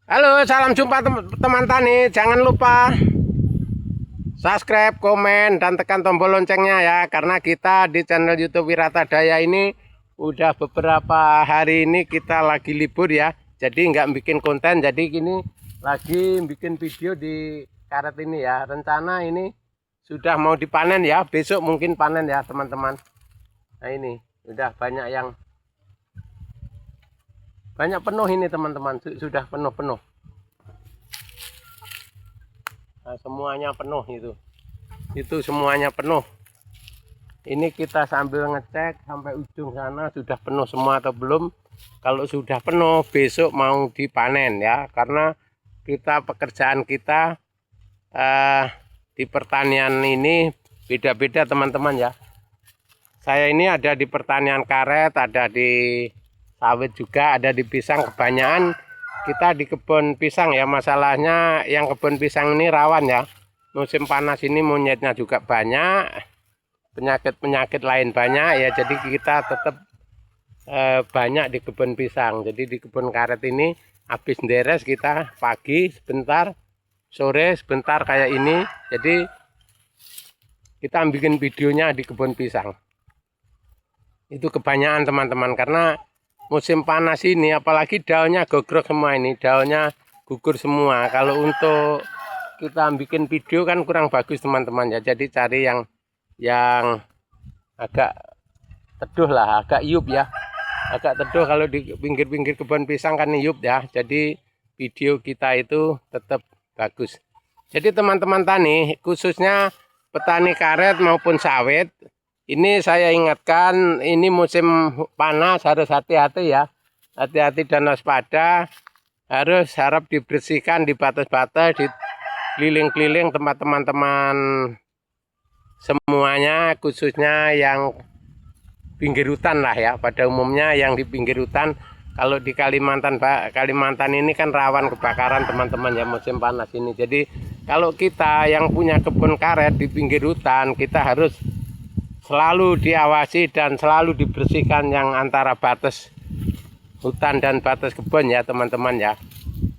Halo, salam jumpa teman tani. Jangan lupa subscribe, komen, dan tekan tombol loncengnya ya. Karena kita di channel YouTube Wirata Daya ini udah beberapa hari ini kita lagi libur ya. Jadi nggak bikin konten. Jadi gini lagi bikin video di karet ini ya. Rencana ini sudah mau dipanen ya. Besok mungkin panen ya teman-teman. Nah ini udah banyak penuh ini teman-teman, sudah penuh. Nah, semuanya penuh itu semuanya penuh. Ini kita sambil ngecek sampai ujung sana sudah penuh semua atau belum. Kalau sudah penuh besok mau dipanen ya, karena pekerjaan kita di pertanian ini beda-beda teman-teman ya. Saya ini ada di pertanian karet, ada di sawit juga, ada di pisang. Kebanyakan kita di kebun pisang ya. Masalahnya yang kebun pisang ini rawan ya, musim panas ini monyetnya juga banyak, penyakit lain banyak ya. Jadi kita tetap banyak di kebun pisang. Jadi di kebun karet ini habis deres kita pagi sebentar, sore sebentar kayak ini. Jadi kita bikin videonya di kebun pisang. Itu kebanyakan teman-teman, karena musim panas ini apalagi daunnya gogrok semua, ini daunnya gugur semua. Kalau untuk kita bikin video kan kurang bagus teman-teman ya. Jadi cari yang agak teduh lah, agak iup ya, agak teduh. Kalau di pinggir-pinggir kebun pisang kan iup ya. Jadi video kita itu tetap bagus. Jadi teman-teman tani, khususnya petani karet maupun sawit, ini saya ingatkan, ini musim panas harus hati-hati ya. Hati-hati dan waspada. Harap dibersihkan di batas-batas, di keliling-keliling tempat teman-teman semuanya, khususnya yang pinggir hutan lah ya. Pada umumnya yang di pinggir hutan. Kalau di Kalimantan ini kan rawan kebakaran teman-teman ya musim panas ini. Jadi kalau kita yang punya kebun karet di pinggir hutan, kita harus selalu diawasi dan selalu dibersihkan yang antara batas hutan dan batas kebun ya teman-teman ya.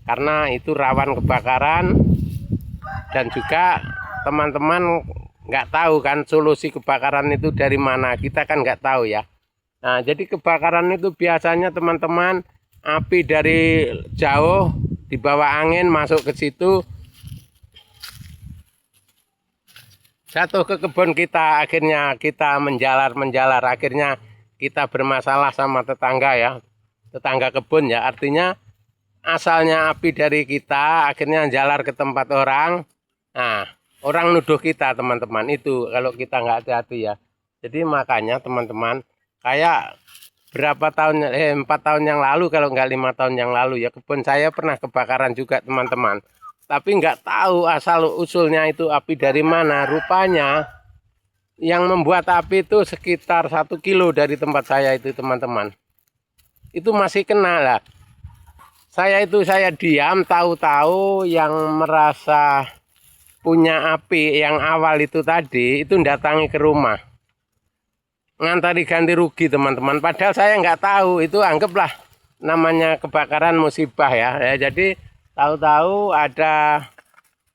Karena itu rawan kebakaran, dan juga teman-teman nggak tahu kan solusi kebakaran itu dari mana. Kita kan nggak tahu ya. Nah, jadi kebakaran itu biasanya teman-teman api dari jauh dibawa angin masuk ke situ, jatuh ke kebun kita, akhirnya kita menjalar, akhirnya kita bermasalah sama tetangga ya, tetangga kebun ya. Artinya asalnya api dari kita, akhirnya jalar ke tempat orang. Nah, orang nuduh kita teman-teman, itu kalau kita nggak hati-hati ya. Jadi makanya teman-teman, kayak 4 tahun yang lalu, kalau nggak 5 tahun yang lalu ya, kebun saya pernah kebakaran juga teman-teman. Tapi nggak tahu asal usulnya itu api dari mana. Rupanya yang membuat api itu sekitar 1 kilo dari tempat saya itu teman-teman. Itu masih kena lah. Saya diam, tahu-tahu yang merasa punya api yang awal itu tadi, itu datangi ke rumah. Ngantari ganti rugi teman-teman. Padahal saya nggak tahu, itu anggaplah namanya kebakaran musibah ya. Jadi tahu-tahu ada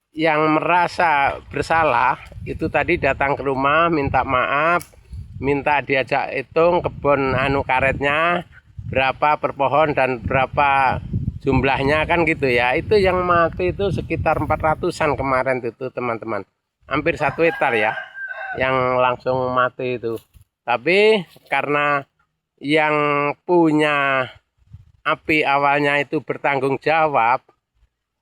yang merasa bersalah, itu tadi datang ke rumah minta maaf, minta diajak hitung kebun karetnya berapa per pohon dan berapa jumlahnya kan gitu ya. Itu yang mati itu sekitar 400-an kemarin itu teman-teman, hampir 1 hektar ya yang langsung mati itu. Tapi karena yang punya api awalnya itu bertanggung jawab,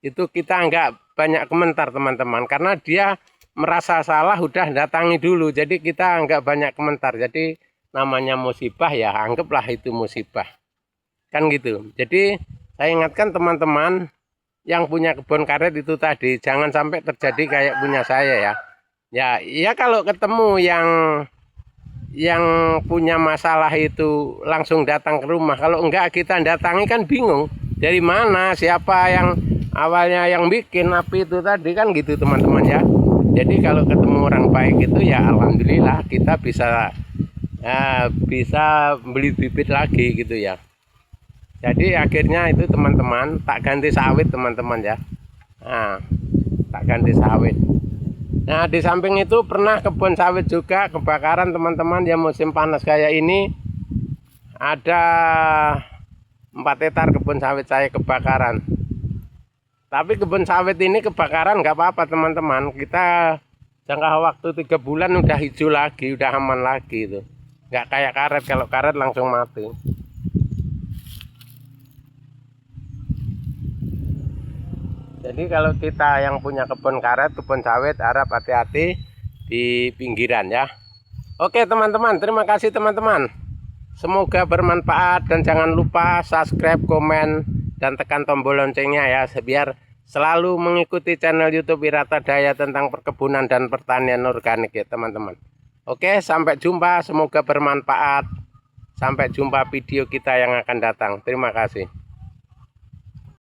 itu kita nggak banyak komentar teman-teman, karena dia merasa salah udah datangi dulu. Jadi kita nggak banyak komentar. Jadi namanya musibah ya, anggaplah itu musibah kan gitu. Jadi saya ingatkan teman-teman yang punya kebun karet itu tadi, jangan sampai terjadi kayak punya saya ya. Ya kalau ketemu yang punya masalah itu langsung datang ke rumah. Kalau enggak kita datangi kan bingung dari mana, siapa yang awalnya yang bikin api itu tadi kan gitu teman-teman ya. Jadi kalau ketemu orang baik itu ya alhamdulillah kita bisa beli bibit lagi gitu ya. Jadi akhirnya itu teman-teman tak ganti sawit teman-teman ya. Nah, tak ganti sawit. Nah di samping itu pernah kebun sawit juga kebakaran teman-teman ya, musim panas kayak ini. Ada 4 hektar kebun sawit saya kebakaran. Tapi kebun sawit ini kebakaran nggak apa-apa teman-teman. Kita jangka waktu 3 bulan udah hijau lagi, udah aman lagi itu. Nggak kayak karet, kalau karet langsung mati. Jadi kalau kita yang punya kebun karet, kebun sawit, harap hati-hati di pinggiran ya. Oke teman-teman, terima kasih teman-teman. Semoga bermanfaat dan jangan lupa subscribe, komen, dan tekan tombol loncengnya ya, biar selalu mengikuti channel YouTube Wirata Daya tentang perkebunan dan pertanian organik ya teman-teman. Oke, sampai jumpa, semoga bermanfaat. Sampai jumpa video kita yang akan datang. Terima kasih.